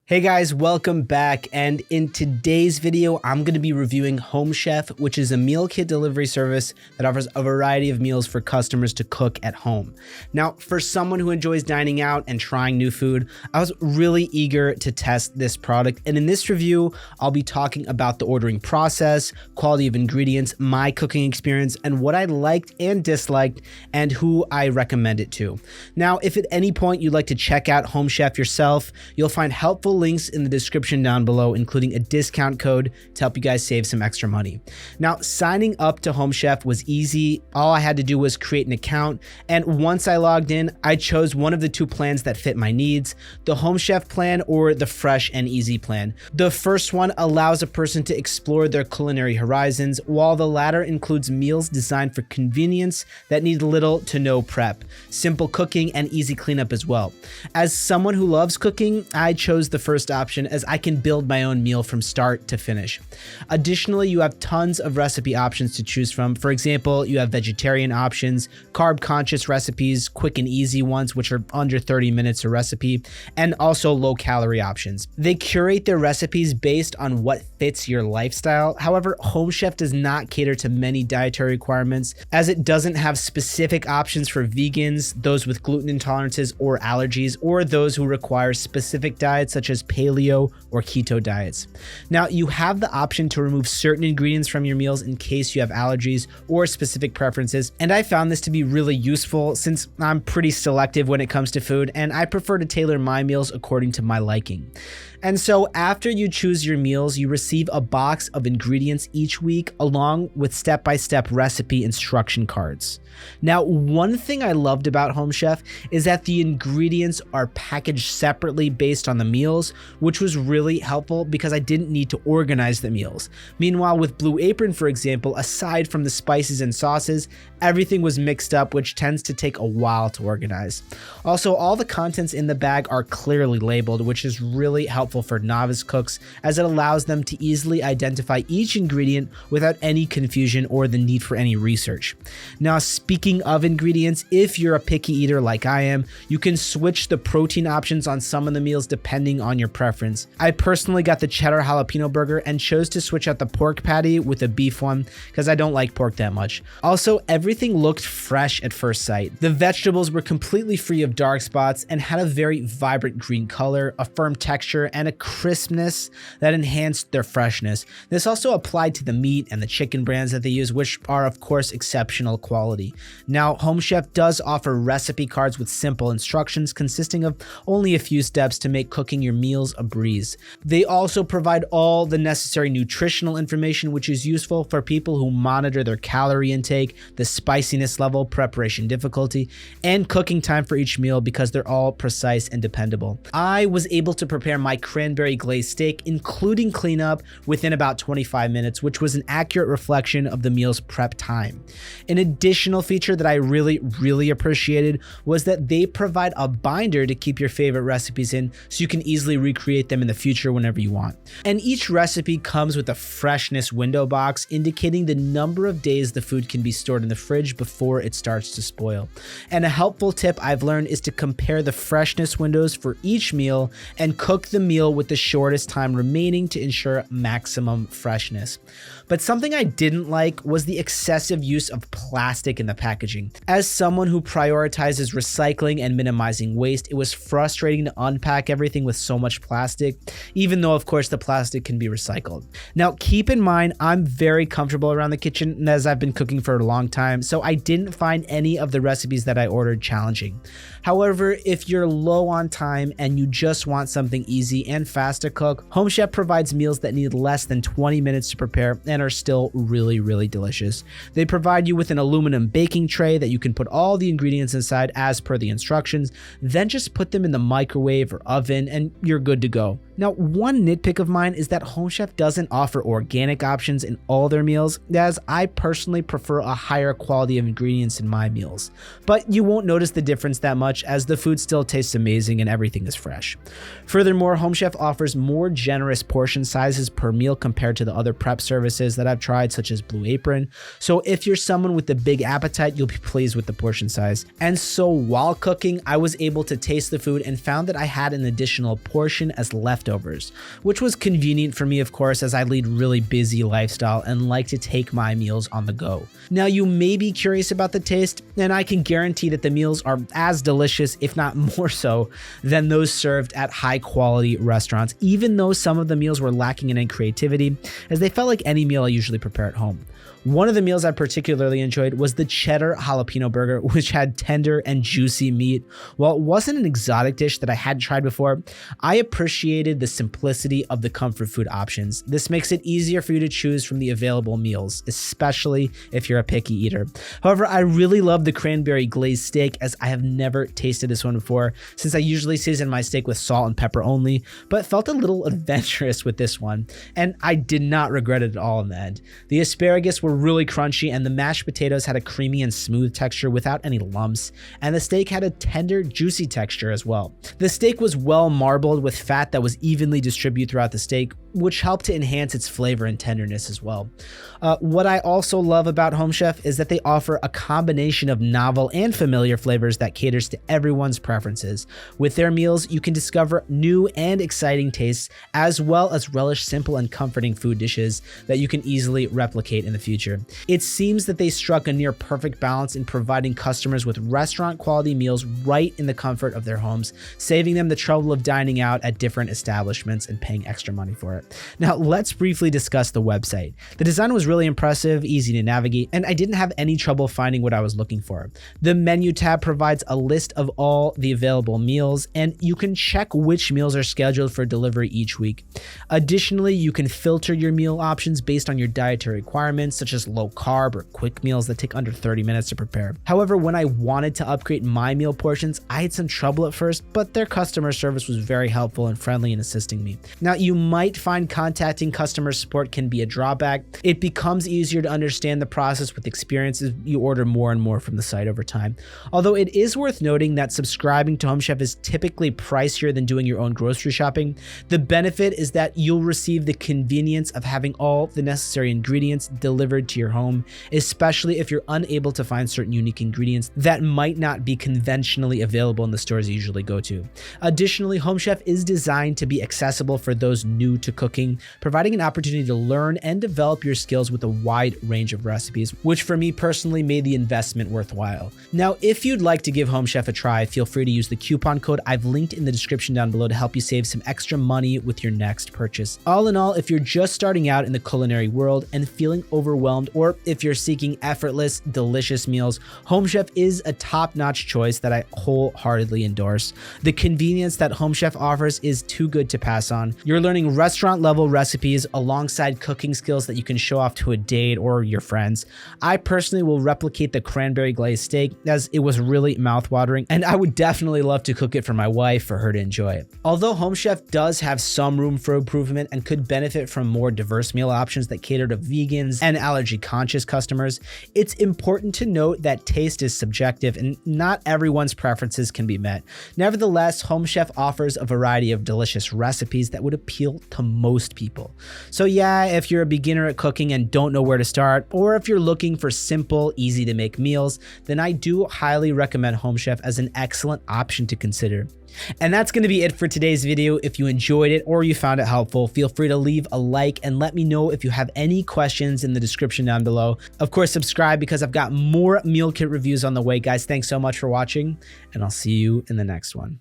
Hey guys, welcome back, and in today's video, I'm going to be reviewing Home Chef, which is a meal kit delivery service that offers a variety of meals for customers to cook at home. Now, for someone who enjoys dining out and trying new food, I was really eager to test this product, and in this review, I'll be talking about the ordering process, quality of ingredients, my cooking experience, and what I liked and disliked, and who I recommend it to. Now, if at any point you'd like to check out Home Chef yourself, you'll find helpful links in the description down below, including a discount code to help you guys save some extra money. Now, signing up to Home Chef was easy. All I had to do was create an account, and once I logged in, I chose one of the two plans that fit my needs, the Home Chef plan or the Fresh and Easy plan. The first one allows a person to explore their culinary horizons, while the latter includes meals designed for convenience that need little to no prep, simple cooking, and easy cleanup as well. As someone who loves cooking, I chose the first option as I can build my own meal from start to finish. Additionally, you have tons of recipe options to choose from. For example, you have vegetarian options, carb-conscious recipes, quick and easy ones, which are under 30 minutes a recipe, and also low-calorie options. They curate their recipes based on what fits your lifestyle. However, Home Chef does not cater to many dietary requirements, as it doesn't have specific options for vegans, those with gluten intolerances or allergies, or those who require specific diets such as paleo or keto diets. Now, you have the option to remove certain ingredients from your meals in case you have allergies or specific preferences, and I found this to be really useful since I'm pretty selective when it comes to food, and I prefer to tailor my meals according to my liking. And so after you choose your meals, you receive a box of ingredients each week along with step-by-step recipe instruction cards. Now, one thing I loved about Home Chef is that the ingredients are packaged separately based on the meals, which was really helpful because I didn't need to organize the meals. Meanwhile, with Blue Apron, for example, aside from the spices and sauces, everything was mixed up, which tends to take a while to organize. Also, all the contents in the bag are clearly labeled, which is really helpful for novice cooks as it allows them to easily identify each ingredient without any confusion or the need for any research. Now, speaking of ingredients, if you're a picky eater like I am, you can switch the protein options on some of the meals depending on your preference. I personally got the cheddar jalapeno burger and chose to switch out the pork patty with a beef one because I don't like pork that much. Also, everything looked fresh at first sight. The vegetables were completely free of dark spots and had a very vibrant green color, a firm texture, and a crispness that enhanced their freshness. This also applied to the meat and the chicken brands that they use, which are of course exceptional quality. Now, Home Chef does offer recipe cards with simple instructions consisting of only a few steps to make cooking your meals a breeze. They also provide all the necessary nutritional information, which is useful for people who monitor their calorie intake, the spiciness level, preparation difficulty, and cooking time for each meal because they're all precise and dependable. I was able to prepare my cranberry glazed steak, including cleanup, within about 25 minutes, which was an accurate reflection of the meal's prep time. An additional feature that I really appreciated was that they provide a binder to keep your favorite recipes in so you can easily recreate them in the future whenever you want. And each recipe comes with a freshness window box indicating the number of days the food can be stored in the fridge before it starts to spoil. And a helpful tip I've learned is to compare the freshness windows for each meal and cook the meal with the shortest time remaining to ensure maximum freshness. But something I didn't like was the excessive use of plastic in the packaging. As someone who prioritizes recycling and minimizing waste, it was frustrating to unpack everything with so much plastic, even though of course the plastic can be recycled. Now, keep in mind, I'm very comfortable around the kitchen as I've been cooking for a long time, so I didn't find any of the recipes that I ordered challenging. However, if you're low on time and you just want something easy and fast to cook, Home Chef provides meals that need less than 20 minutes to prepare and are still really delicious. They provide you with an aluminum baking tray that you can put all the ingredients inside as per the instructions, then just put them in the microwave or oven and you're good to go. Now, one nitpick of mine is that Home Chef doesn't offer organic options in all their meals, as I personally prefer a higher quality of ingredients in my meals. But you won't notice the difference that much as the food still tastes amazing and everything is fresh. Furthermore, Home Chef offers more generous portion sizes per meal compared to the other prep services that I've tried, such as Blue Apron. So if you're someone with a big appetite, you'll be pleased with the portion size. And so while cooking, I was able to taste the food and found that I had an additional portion as leftovers leftovers, which was convenient for me, of course, as I lead really busy lifestyle and like to take my meals on the go. Now, you may be curious about the taste, and I can guarantee that the meals are as delicious, if not more so, than those served at high quality restaurants, even though some of the meals were lacking in creativity, as they felt like any meal I usually prepare at home. One of the meals I particularly enjoyed was the cheddar jalapeno burger, which had tender and juicy meat. While it wasn't an exotic dish that I hadn't tried before, I appreciated the simplicity of the comfort food options. This makes it easier for you to choose from the available meals, especially if you're a picky eater. However, I really love the cranberry glazed steak, as I have never tasted this one before, since I usually season my steak with salt and pepper only, but felt a little adventurous with this one, and I did not regret it at all in the end. The asparagus were really crunchy, and the mashed potatoes had a creamy and smooth texture without any lumps, and the steak had a tender, juicy texture as well. The steak was well marbled with fat that was evenly distributed throughout the steak, which helped to enhance its flavor and tenderness as well. What I also love about Home Chef is that they offer a combination of novel and familiar flavors that caters to everyone's preferences. With their meals, you can discover new and exciting tastes, as well as relish simple and comforting food dishes that you can easily replicate in the future. It seems that they struck a near perfect balance in providing customers with restaurant quality meals right in the comfort of their homes, saving them the trouble of dining out at different establishments and paying extra money for it. Now, let's briefly discuss the website. The design was really impressive, easy to navigate, and I didn't have any trouble finding what I was looking for. The menu tab provides a list of all the available meals, and you can check which meals are scheduled for delivery each week. Additionally, you can filter your meal options based on your dietary requirements, such as low carb or quick meals that take under 30 minutes to prepare. However, when I wanted to upgrade my meal portions, I had some trouble at first, but their customer service was very helpful and friendly in assisting me. Now, you might find contacting customer support can be a drawback. It becomes easier to understand the process with experience as you order more and more from the site over time. Although it is worth noting that subscribing to Home Chef is typically pricier than doing your own grocery shopping, the benefit is that you'll receive the convenience of having all the necessary ingredients delivered to your home, especially if you're unable to find certain unique ingredients that might not be conventionally available in the stores you usually go to. Additionally, Home Chef is designed to be accessible for those new to cooking, providing an opportunity to learn and develop your skills with a wide range of recipes, which for me personally made the investment worthwhile. Now, if you'd like to give Home Chef a try, feel free to use the coupon code I've linked in the description down below to help you save some extra money with your next purchase. All in all, if you're just starting out in the culinary world and feeling overwhelmed, or if you're seeking effortless, delicious meals, Home Chef is a top-notch choice that I wholeheartedly endorse. The convenience that Home Chef offers is too good to pass on. You're learning restaurant-level recipes alongside cooking skills that you can show off to a date or your friends. I personally will replicate the cranberry glazed steak, as it was really mouth-watering, and I would definitely love to cook it for my wife for her to enjoy it. Although Home Chef does have some room for improvement and could benefit from more diverse meal options that cater to vegans and allergy-conscious customers, it's important to note that taste is subjective and not everyone's preferences can be met. Nevertheless, Home Chef offers a variety of delicious recipes that would appeal to most people. So yeah, if you're a beginner at cooking and don't know where to start, or if you're looking for simple, easy to make meals, then I do highly recommend Home Chef as an excellent option to consider. And that's going to be it for today's video. If you enjoyed it or you found it helpful, feel free to leave a like and let me know if you have any questions in the description down below. Of course, subscribe because I've got more meal kit reviews on the way, guys. Thanks so much for watching, and I'll see you in the next one.